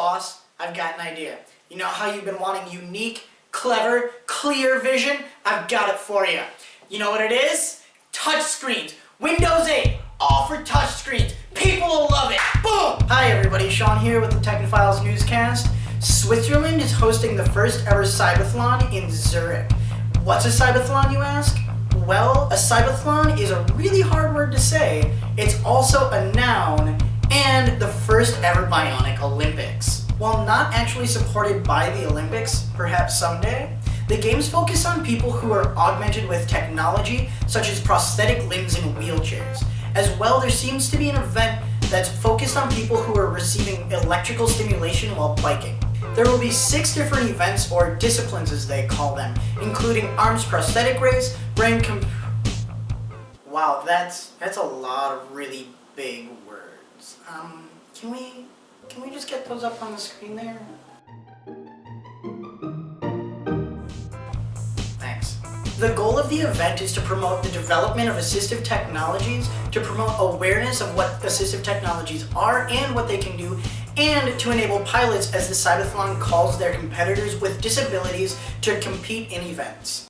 boss, I've got an idea. You know how you've been wanting unique, clever, clear vision? I've got it for you. You know what it is? Touch screens. Windows 8, all for touch screens. People will love it. Boom! Hi everybody, Sean here with the Technophiles Newscast. Switzerland is hosting the first ever Cybathlon in Zurich. What's a Cybathlon, you ask? Well, a Cybathlon is a really hard word to say. It's also a noun and the first ever Bionic Olympics. While not actually supported by the Olympics, perhaps someday, the games focus on people who are augmented with technology such as prosthetic limbs and wheelchairs. As well, there seems to be an event that's focused on people who are receiving electrical stimulation while biking. There will be 6 different events, or disciplines as they call them, including arms prosthetic race, Wow, that's a lot of really big words. Can we just get those up on the screen there? Thanks. The goal of the event is to promote the development of assistive technologies, to promote awareness of what assistive technologies are and what they can do, and to enable pilots, as the Cybathlon calls their competitors with disabilities, to compete in events.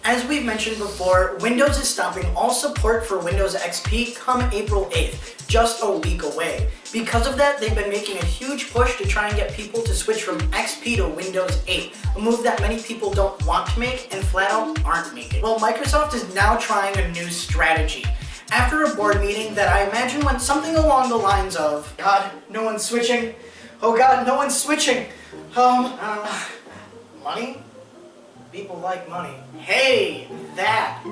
As we've mentioned before, Windows is stopping all support for Windows XP come April 8th, just a week away. Because of that, they've been making a huge push to try and get people to switch from XP to Windows 8, a move that many people don't want to make and flat out aren't making. Well, Microsoft is now trying a new strategy. After a board meeting that I imagine went something along the lines of, God, no one's switching. Oh God, no one's switching. Money? People like money. Hey, that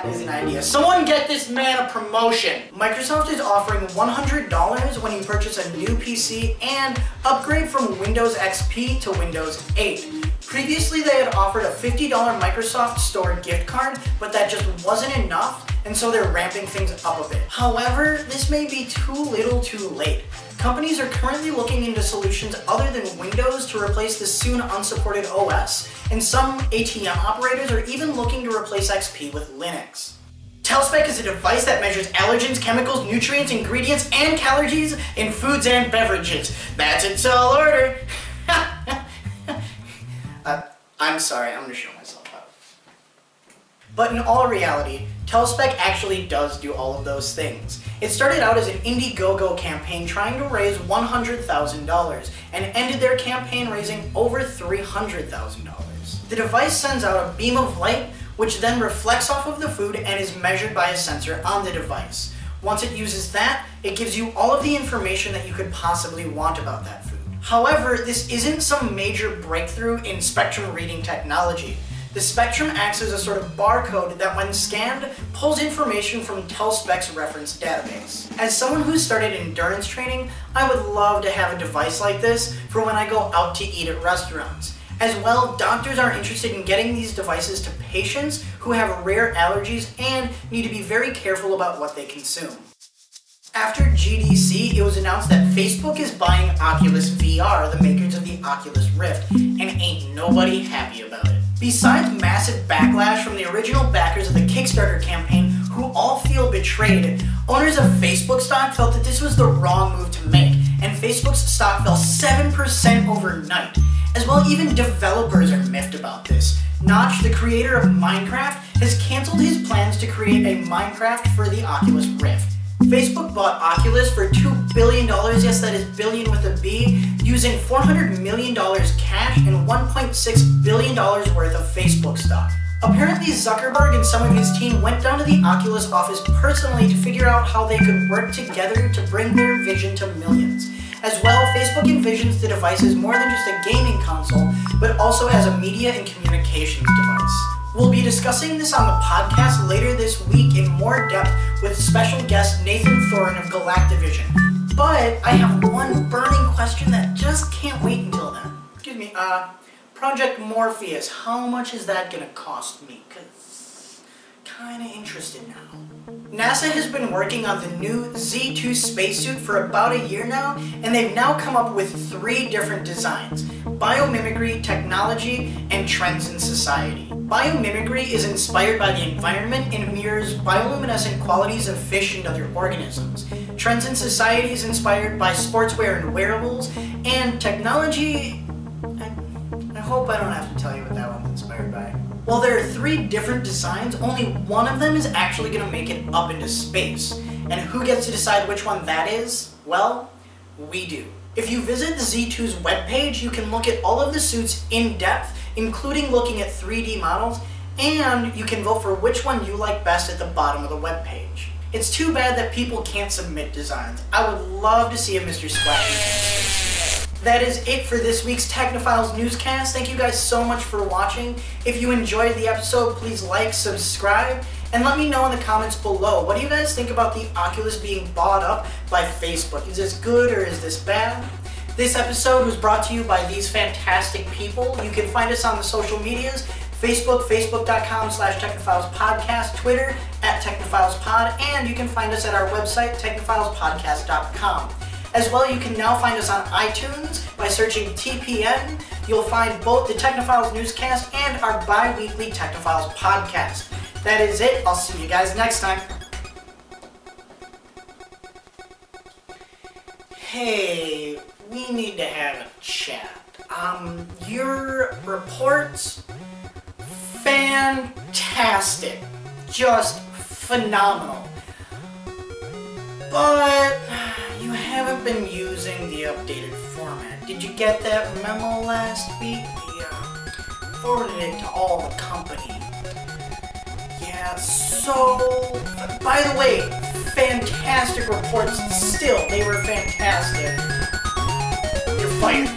is an idea. Someone get this man a promotion. Microsoft is offering $100 when you purchase a new PC and upgrade from Windows XP to Windows 8. Previously, they had offered a $50 Microsoft Store gift card, but that just wasn't enough, and so they're ramping things up a bit. However, this may be too little too late. Companies are currently looking into solutions other than Windows to replace the soon unsupported OS, and some ATM operators are even looking to replace XP with Linux. TellSpec is a device that measures allergens, chemicals, nutrients, ingredients, and calories in foods and beverages. That's its tall order. I'm sorry, I'm gonna show myself out. But in all reality, TellSpec actually does do all of those things. It started out as an Indiegogo campaign trying to raise $100,000 and ended their campaign raising over $300,000. The device sends out a beam of light which then reflects off of the food and is measured by a sensor on the device. Once it uses that, it gives you all of the information that you could possibly want about that food. However, this isn't some major breakthrough in spectrum reading technology. The spectrum acts as a sort of barcode that, when scanned, pulls information from TellSpec's reference database. As someone who started endurance training, I would love to have a device like this for when I go out to eat at restaurants. As well, doctors are interested in getting these devices to patients who have rare allergies and need to be very careful about what they consume. After GDC, it was announced that Facebook is buying Oculus VR, the makers of the Oculus Rift, and ain't nobody happy about it. Besides massive backlash from the original backers of the Kickstarter campaign, who all feel betrayed, owners of Facebook stock felt that this was the wrong move to make, and Facebook's stock fell 7% overnight. As well, even developers are miffed about this. Notch, the creator of Minecraft, has canceled his plans to create a Minecraft for the Oculus Rift. Facebook bought Oculus for $2 billion, yes, that is billion with a B, using $400 million cash and $1.6 billion worth of Facebook stock. Apparently, Zuckerberg and some of his team went down to the Oculus office personally to figure out how they could work together to bring their vision to millions. As well, Facebook envisions the device as more than just a gaming console, but also as a media and communications device. We'll be discussing this on the podcast later this week in more depth with special guest Nathan Thorin of Galactivision. But I have one burning question that just can't wait until then. Excuse me, Project Morpheus, how much is that gonna cost me? 'Cause kinda interested now. NASA has been working on the new Z-2 Spacesuit for about a year now, and they've now come up with 3 different designs: biomimicry, technology, and trends in society. Biomimicry is inspired by the environment and mirrors bioluminescent qualities of fish and other organisms. Trends in society is inspired by sportswear and wearables, and technology, I hope I don't have to tell you what that one's inspired by. While there are 3 different designs, only one of them is actually going to make it up into space. And who gets to decide which one that is? Well, we do. If you visit the Z2's webpage, you can look at all of the suits in depth, including looking at 3D models, and you can vote for which one you like best at the bottom of the webpage. It's too bad that people can't submit designs. I would love to see a Mr. Splashy. That is it for this week's Technophiles newscast. Thank you guys so much for watching. If you enjoyed the episode, please like, subscribe, and let me know in the comments below. What do you guys think about the Oculus being bought up by Facebook? Is this good or is this bad? This episode was brought to you by these fantastic people. You can find us on the social medias, Facebook, facebook.com/Technophilespodcast, Twitter @TechnophileSpod, and you can find us at our website, Technophilespodcast.com. As well, you can now find us on iTunes by searching TPN. You'll find both the Technophiles newscast and our bi-weekly Technophiles podcast. That is it. I'll see you guys next time. Hey, we need to have a chat. Your reports, fantastic. Just phenomenal. But you haven't been using the updated format. Did you get that memo last week? We forwarded it to all the company. Yeah, so, by the way, fantastic reports still. They were fantastic. You're fired.